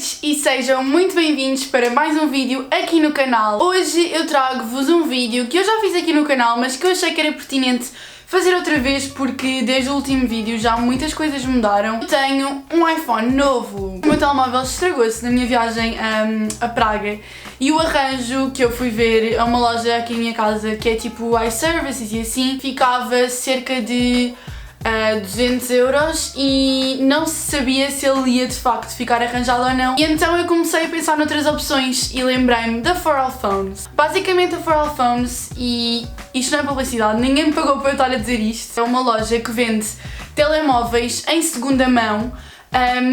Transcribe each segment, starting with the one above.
noites e sejam muito bem-vindos para mais um vídeo aqui no canal. Hoje eu trago-vos um vídeo que eu já fiz aqui no canal, mas que eu achei que era pertinente fazer outra vez porque desde o último vídeo já muitas coisas mudaram. Eu tenho um iPhone novo. O meu telemóvel estragou-se na minha viagem a Praga e o arranjo que eu fui ver a uma loja aqui em minha casa que é tipo iServices e assim, ficava cerca de 200 euros e não se sabia se ele ia de facto ficar arranjado ou não. E então eu comecei a pensar noutras opções e lembrei-me da For All Phones. Basicamente a For All Phones, e isto não é publicidade, ninguém me pagou para eu estar a dizer isto, é uma loja que vende telemóveis em segunda mão,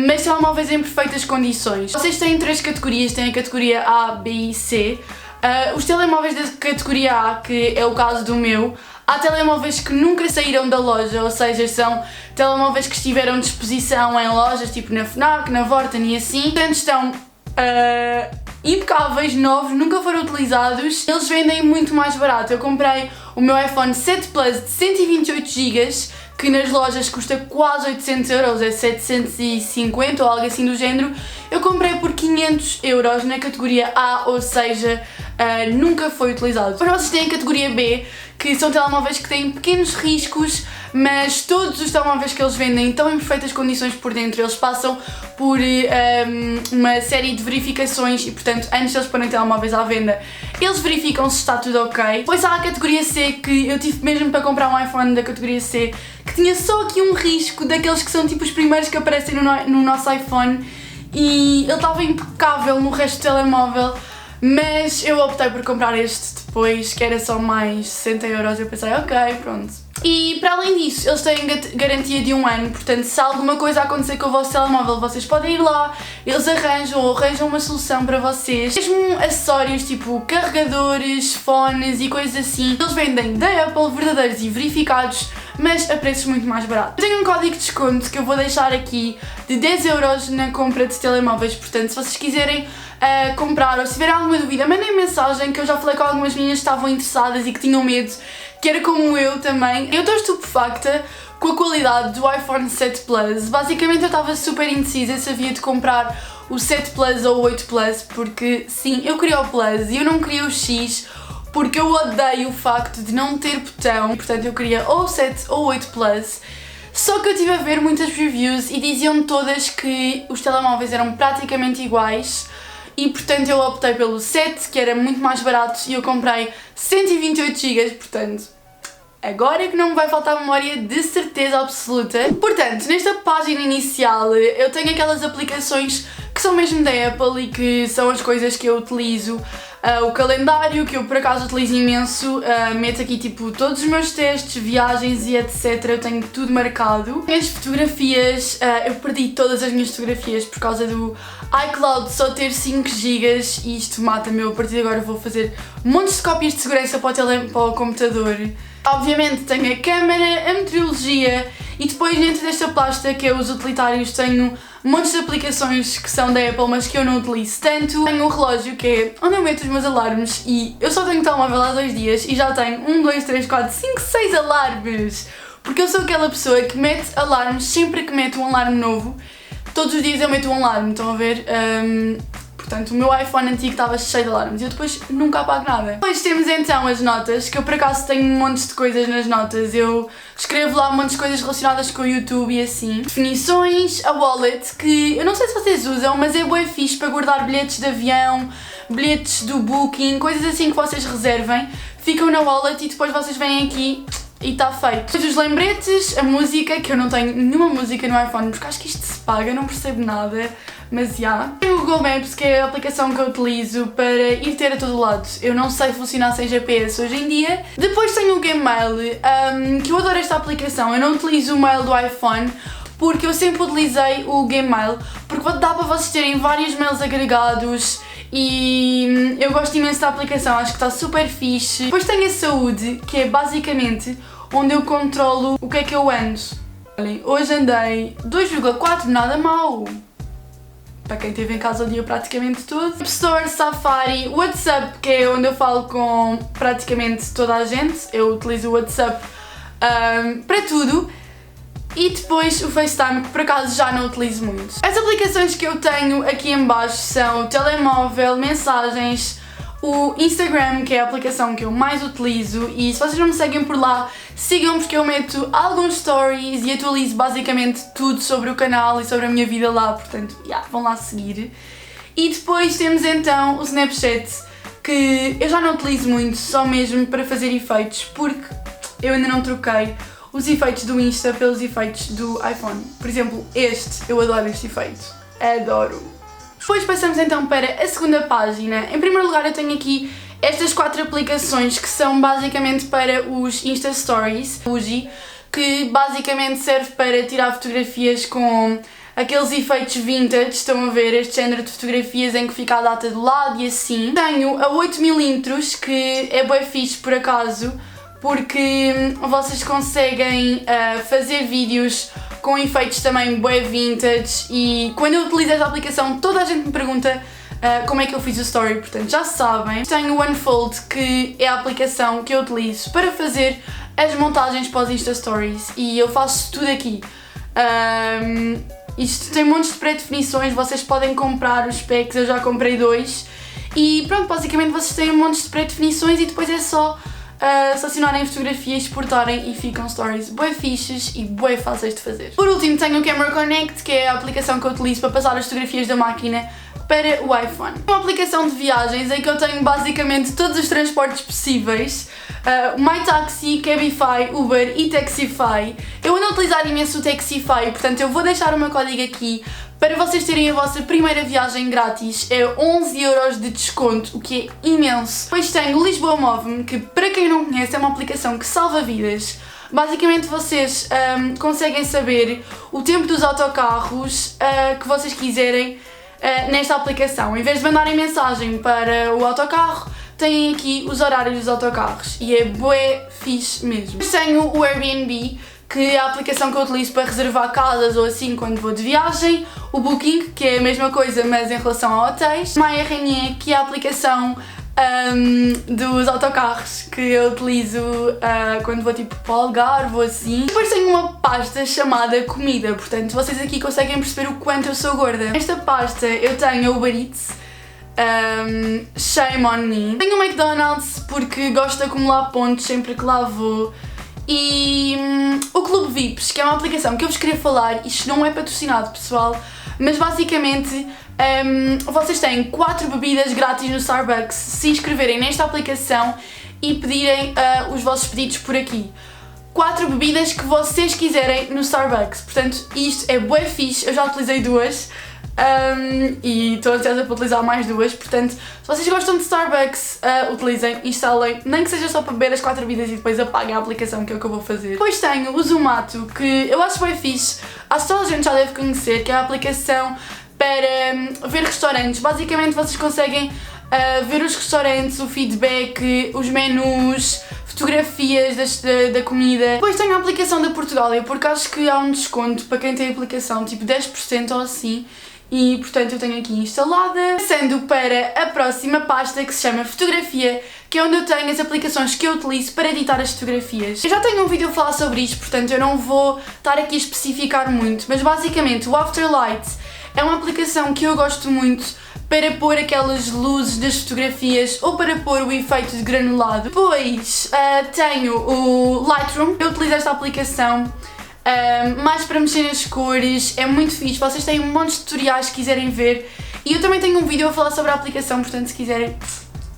mas telemóveis em perfeitas condições. Vocês têm três categorias, têm a categoria A, B e C. Os telemóveis da categoria A, que é o caso do meu, há telemóveis que nunca saíram da loja, ou seja, são telemóveis que estiveram à disposição em lojas tipo na FNAC, na Vorten e assim. Portanto, estão impecáveis, novos, nunca foram utilizados. Eles vendem muito mais barato. Eu comprei o meu iPhone 7 Plus de 128 GB, que nas lojas custa quase 800 euros, é 750 ou algo assim do género. Eu comprei por 500 euros na categoria A, ou seja, nunca foi utilizado. Depois vocês têm a categoria B, que são telemóveis que têm pequenos riscos, mas todos os telemóveis que eles vendem estão em perfeitas condições por dentro. Eles passam por uma série de verificações e, portanto, antes de eles porem telemóveis à venda, eles verificam se está tudo ok. Depois há a categoria C, que eu tive mesmo para comprar um iPhone da categoria C, que tinha só aqui um risco daqueles que são tipo os primeiros que aparecem no nosso iPhone, e ele estava impecável no resto do telemóvel, mas eu optei por comprar este depois, que era só mais 60 euros. Eu pensei, ok, pronto. E para além disso, eles têm garantia de 1 ano, portanto, se alguma coisa acontecer com o vosso telemóvel, vocês podem ir lá, eles arranjam uma solução para vocês. Mesmo acessórios tipo carregadores, fones e coisas assim, eles vendem da Apple, verdadeiros e verificados, mas a preços muito mais baratos. Eu tenho um código de desconto que eu vou deixar aqui de 10 euros na compra de telemóveis, portanto, se vocês quiserem comprar ou se tiverem alguma dúvida, mandem mensagem, que eu já falei com algumas meninas que estavam interessadas e que tinham medo, que era como eu também. Eu estou estupefacta com a qualidade do iPhone 7 Plus. Basicamente eu estava super indecisa se havia de comprar o 7 Plus ou o 8 Plus, porque sim, eu queria o Plus e eu não queria o X, porque eu odeio o facto de não ter botão, portanto eu queria ou o 7 ou o 8 Plus. Só que eu estive a ver muitas reviews e diziam todas que os telemóveis eram praticamente iguais, e portanto eu optei pelo 7, que era muito mais barato, e eu comprei 128 GB, portanto agora é que não me vai faltar memória de certeza absoluta. Portanto, nesta página inicial eu tenho aquelas aplicações que são mesmo da Apple e que são as coisas que eu utilizo. O calendário, que eu por acaso utilizo imenso, meto aqui tipo todos os meus testes, viagens e etc, eu tenho tudo marcado. As fotografias, eu perdi todas as minhas fotografias por causa do iCloud só ter 5 GB e isto mata-me. Eu a partir de agora vou fazer montes de cópias de segurança para o computador. Obviamente tenho a câmera, a meteorologia e depois dentro desta pasta, que é os utilitários, tenho montes de aplicações que são da Apple, mas que eu não utilizo tanto. Tenho um relógio, que é onde eu meto os meus alarmes, e eu só tenho telemóvel há 2 dias e já tenho 1, 2, 3, 4, 5, 6 alarmes. Porque eu sou aquela pessoa que mete alarmes sempre que mete um alarme novo. Todos os dias eu meto um alarme, estão a ver? Portanto, o meu iPhone antigo estava cheio de alarmes e eu depois nunca apago nada. Depois temos então as notas, que eu por acaso tenho montes de coisas nas notas. Eu escrevo lá montes de coisas relacionadas com o YouTube e assim. Definições, a wallet, que eu não sei se vocês usam, mas é bué fixe para guardar bilhetes de avião, bilhetes do Booking, coisas assim que vocês reservem. Ficam na wallet e depois vocês vêm aqui e está feito. Depois os lembretes, a música, que eu não tenho nenhuma música no iPhone porque acho que isto se paga, não percebo nada. Mas já. Tem o Google Maps, que é a aplicação que eu utilizo para ir ter a todo lado. Eu não sei funcionar sem GPS hoje em dia. Depois tenho o Gmail, que eu adoro esta aplicação. Eu não utilizo o mail do iPhone porque eu sempre utilizei o Gmail, porque dá para vocês terem vários mails agregados e eu gosto imenso da aplicação, acho que está super fixe. Depois tenho a saúde, que é basicamente onde eu controlo o que é que eu ando. Olhem, hoje andei 2,4, nada mal. Para quem esteve em casa o dia praticamente todo. App Store, Safari, WhatsApp, que é onde eu falo com praticamente toda a gente. Eu utilizo o WhatsApp para tudo. e depois o FaceTime, que por acaso já não utilizo muito. As aplicações que eu tenho aqui em baixo são o telemóvel, mensagens, o Instagram, que é a aplicação que eu mais utilizo, e se vocês não me seguem por lá, sigam, porque eu meto alguns stories e atualizo basicamente tudo sobre o canal e sobre a minha vida lá, portanto, vão lá seguir. E depois temos então o Snapchat, que eu já não utilizo muito, só mesmo para fazer efeitos, porque eu ainda não troquei os efeitos do Insta pelos efeitos do iPhone. Por exemplo, eu adoro este efeito, adoro. Depois passamos então para a segunda página. Em primeiro lugar eu tenho aqui estas 4 aplicações que são basicamente para os Insta Stories, Fuji, que basicamente serve para tirar fotografias com aqueles efeitos vintage, estão a ver este género de fotografias em que fica a data do lado e assim. Tenho a 8mm, que é bué fixe por acaso, porque vocês conseguem fazer vídeos com efeitos também bué vintage, e quando eu utilizo esta aplicação toda a gente me pergunta como é que eu fiz o story, portanto já sabem. Tenho o Unfold, que é a aplicação que eu utilizo para fazer as montagens para os Insta Stories, e eu faço tudo aqui. Isto tem montes de pré-definições, vocês podem comprar os packs, eu já comprei 2, e pronto, basicamente vocês têm montes de pré-definições e depois é só selecionarem fotografias, exportarem e ficam stories bué fixes e bué fáceis de fazer. Por último tenho o Camera Connect, que é a aplicação que eu utilizo para passar as fotografias da máquina para o iPhone. É uma aplicação de viagens em que eu tenho basicamente todos os transportes possíveis, MyTaxi, Cabify, Uber e Taxify. Eu ando a utilizar imenso o Taxify, portanto eu vou deixar o meu código aqui para vocês terem a vossa primeira viagem grátis. É 11€ de desconto, o que é imenso. Depois tenho o Lisboa Move-me, que para quem não conhece é uma aplicação que salva vidas. Basicamente vocês conseguem saber o tempo dos autocarros que vocês quiserem nesta aplicação. Em vez de mandarem mensagem para o autocarro, têm aqui os horários dos autocarros e é bué fixe mesmo. Depois tenho o Airbnb, que é a aplicação que eu utilizo para reservar casas ou assim quando vou de viagem, o Booking, que é a mesma coisa mas em relação a hotéis, MyRNE, que é a aplicação dos autocarros que eu utilizo quando vou tipo para o Algarve ou assim. Depois tenho uma pasta chamada comida, portanto vocês aqui conseguem perceber o quanto eu sou gorda. Nesta pasta eu tenho o Uber Eats, shame on me. Tenho o McDonald's porque gosto de acumular pontos sempre que lá vou. E o Clube Vips, que é uma aplicação que eu vos queria falar, isto não é patrocinado pessoal, mas basicamente vocês têm 4 bebidas grátis no Starbucks se inscreverem nesta aplicação e pedirem os vossos pedidos por aqui. 4 bebidas que vocês quiserem no Starbucks, portanto isto é bué fixe, eu já utilizei 2 e estou ansiosa para utilizar mais 2, portanto se vocês gostam de Starbucks, utilizem, instalem, nem que seja só para beber as 4 bebidas e depois apaguem a aplicação, que é o que eu vou fazer. Depois tenho o Zomato, que eu acho bem fixe, acho que toda a gente já deve conhecer, que é a aplicação para ver restaurantes. Basicamente vocês conseguem ver os restaurantes, o feedback, os menus, fotografias da comida. Depois tenho a aplicação da Portugália, porque acho que há um desconto para quem tem a aplicação, tipo 10% ou assim, e portanto eu tenho aqui instalada. Passando para a próxima pasta, que se chama Fotografia, que é onde eu tenho as aplicações que eu utilizo para editar as fotografias. Eu já tenho um vídeo a falar sobre isto, portanto eu não vou estar aqui a especificar muito, mas basicamente o Afterlight é uma aplicação que eu gosto muito para pôr aquelas luzes das fotografias ou para pôr o efeito de granulado. Depois tenho o Lightroom, eu utilizo esta aplicação mais para mexer nas cores, é muito fixe, vocês têm um monte de tutoriais que quiserem ver e eu também tenho um vídeo a falar sobre a aplicação, portanto se quiserem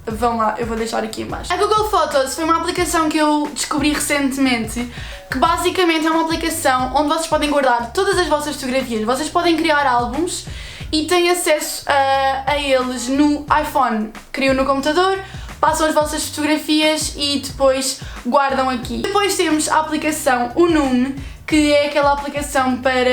vão lá, eu vou deixar aqui em baixo. A Google Photos foi uma aplicação que eu descobri recentemente, que basicamente é uma aplicação onde vocês podem guardar todas as vossas fotografias, vocês podem criar álbuns e têm acesso a eles no iPhone. Criam no computador, passam as vossas fotografias e depois guardam aqui. Depois temos a aplicação Nume, que é aquela aplicação para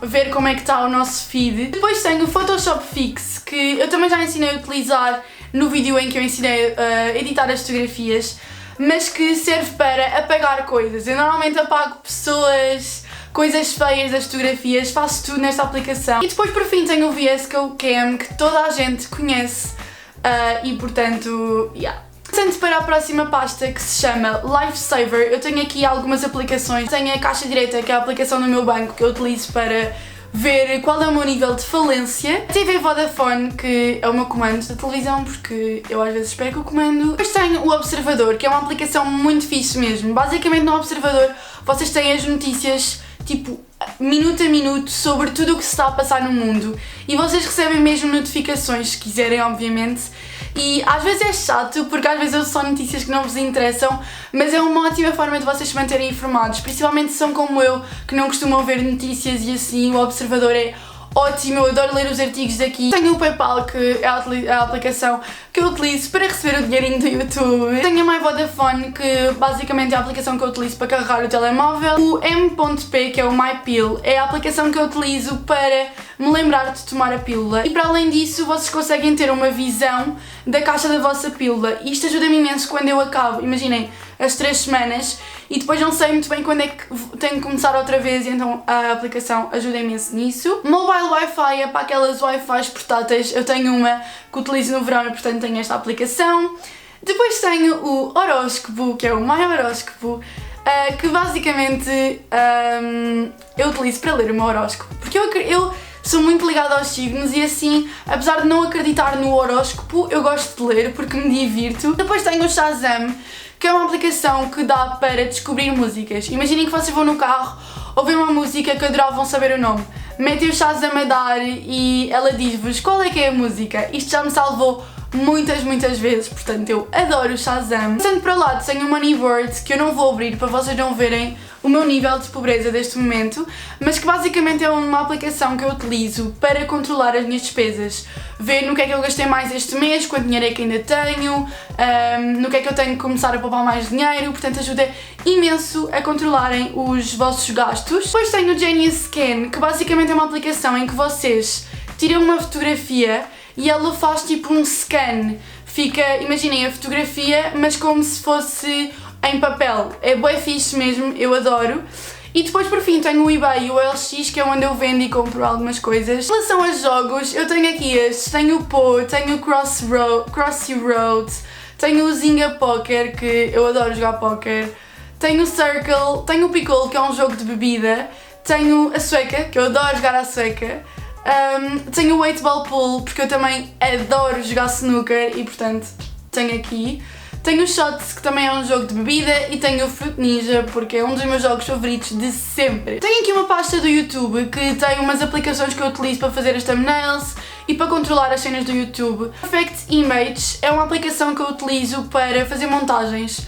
ver como é que está o nosso feed. Depois tenho o Photoshop Fix, que eu também já ensinei a utilizar no vídeo em que eu ensinei a editar as fotografias, mas que serve para apagar coisas. Eu normalmente apago pessoas, coisas feias das fotografias, faço tudo nesta aplicação. E depois por fim tenho o VS Cam, que toda a gente conhece e portanto, Passando para a próxima pasta, que se chama Lifesaver, eu tenho aqui algumas aplicações. Tenho a Caixa Direta, que é a aplicação do meu banco que eu utilizo para ver qual é o meu nível de falência. A TV Vodafone, que é o meu comando da televisão, porque eu às vezes perco o comando. Depois tenho o Observador, que é uma aplicação muito fixe mesmo. Basicamente no Observador vocês têm as notícias tipo minuto a minuto sobre tudo o que se está a passar no mundo e vocês recebem mesmo notificações se quiserem, obviamente. E às vezes é chato porque às vezes são notícias que não vos interessam, mas é uma ótima forma de vocês se manterem informados, principalmente se são como eu, que não costumam ver notícias e assim. O Observador é ótimo, eu adoro ler os artigos daqui. Tenho o PayPal, que é a aplicação que eu utilizo para receber o dinheirinho do YouTube. Tenho a My Vodafone, que basicamente é a aplicação que eu utilizo para carregar o telemóvel. O M.P, que é o My Pill, é a aplicação que eu utilizo para me lembrar de tomar a pílula. E para além disso, vocês conseguem ter uma visão da caixa da vossa pílula. E isto ajuda-me imenso quando eu acabo, imaginem, as 3 semanas e depois não sei muito bem quando é que tenho que começar outra vez, e então a aplicação ajuda imenso nisso. Mobile Wi-Fi é para aquelas Wi-Fis portáteis, eu tenho uma que utilizo no verão e portanto tenho esta aplicação. Depois tenho o horóscopo, que é o My Horóscopo, que basicamente eu utilizo para ler o meu horóscopo, porque eu sou muito ligada aos signos e assim, apesar de não acreditar no horóscopo, eu gosto de ler porque me divirto. Depois tenho o Shazam, que é uma aplicação que dá para descobrir músicas. Imaginem que vocês vão no carro, ouvem uma música que adoravam saber o nome, metem o Shazam a dar e ela diz-vos qual é que é a música. Isto já me salvou muitas vezes, portanto eu adoro o Shazam. Passando para lá tenho o Moneyboard, que eu não vou abrir para vocês não verem o meu nível de pobreza deste momento, mas que basicamente é uma aplicação que eu utilizo para controlar as minhas despesas, ver no que é que eu gastei mais este mês, quanto dinheiro é que ainda tenho, no que é que eu tenho que começar a poupar mais dinheiro, portanto ajuda imenso a controlarem os vossos gastos. Depois tenho o Genius Scan, que basicamente é uma aplicação em que vocês tiram uma fotografia e ela faz tipo um scan. Fica, imaginem a fotografia, mas como se fosse em papel. É bué fixe mesmo, eu adoro. E depois por fim tenho o eBay e o OLX, que é onde eu vendo e compro algumas coisas. Em relação a jogos, eu tenho aqui estes, tenho o Poe, tenho o Crossroads, tenho o Zynga Poker, que eu adoro jogar poker, tenho o Circle, tenho o Piccolo, que é um jogo de bebida, tenho a Sueca, que eu adoro jogar a Sueca, tenho o 8-ball pool, porque eu também adoro jogar snooker e portanto tenho aqui. Tenho o Shots, que também é um jogo de bebida, e tenho o Fruit Ninja, porque é um dos meus jogos favoritos de sempre. Tenho aqui uma pasta do YouTube que tem umas aplicações que eu utilizo para fazer as thumbnails e para controlar as cenas do YouTube. Perfect Image é uma aplicação que eu utilizo para fazer montagens.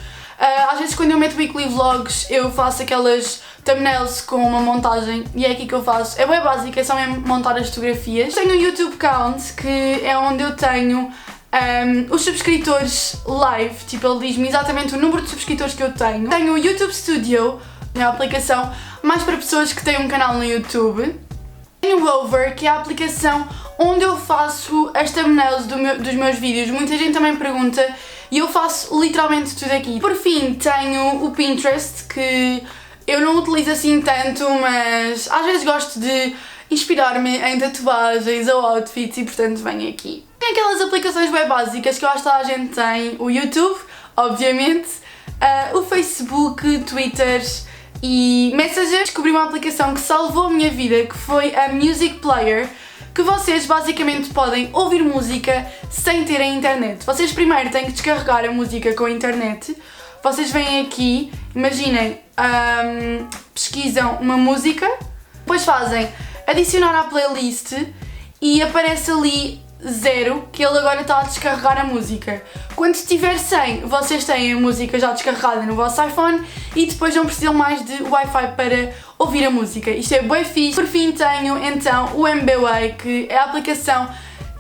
Às vezes quando eu meto weekly vlogs eu faço aquelas thumbnails com uma montagem e é aqui que eu faço. É bem básico, é só mesmo montar as fotografias. Tenho o YouTube Count, que é onde eu tenho os subscritores live, tipo ele diz-me exatamente o número de subscritores que eu tenho. Tenho o YouTube Studio, é a aplicação mais para pessoas que têm um canal no YouTube. Tenho o Over, que é a aplicação onde eu faço as thumbnails dos meus vídeos. Muita gente também pergunta e eu faço literalmente tudo aqui. Por fim tenho o Pinterest, que eu não utilizo assim tanto, mas às vezes gosto de inspirar-me em tatuagens ou outfits e portanto venho aqui. Tem aquelas aplicações bem básicas que eu acho que toda a gente tem, o YouTube, obviamente, o Facebook, Twitter e Messenger. Descobri uma aplicação que salvou a minha vida, que foi a Music Player, que vocês basicamente podem ouvir música sem terem internet. Vocês primeiro têm que descarregar a música com a internet. Vocês vêm aqui, imaginem, pesquisam uma música, depois fazem adicionar à playlist e aparece ali 0, que ele agora está a descarregar a música. Quando estiver 100, vocês têm a música já descarregada no vosso iPhone e depois não precisam mais de Wi-Fi para ouvir a música. Isto é bem fixe. Por fim tenho então o MBWay, que é a aplicação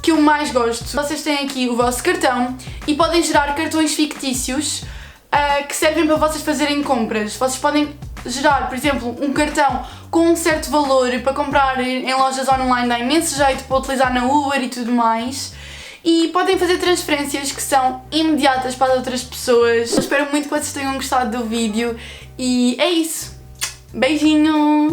que eu mais gosto. Vocês têm aqui o vosso cartão e podem gerar cartões fictícios que servem para vocês fazerem compras. Vocês podem gerar, por exemplo, um cartão com um certo valor para comprar em lojas online, dá imenso jeito para utilizar na Uber e tudo mais. E podem fazer transferências que são imediatas para as outras pessoas. Eu espero muito que vocês tenham gostado do vídeo e é isso. Beijinho!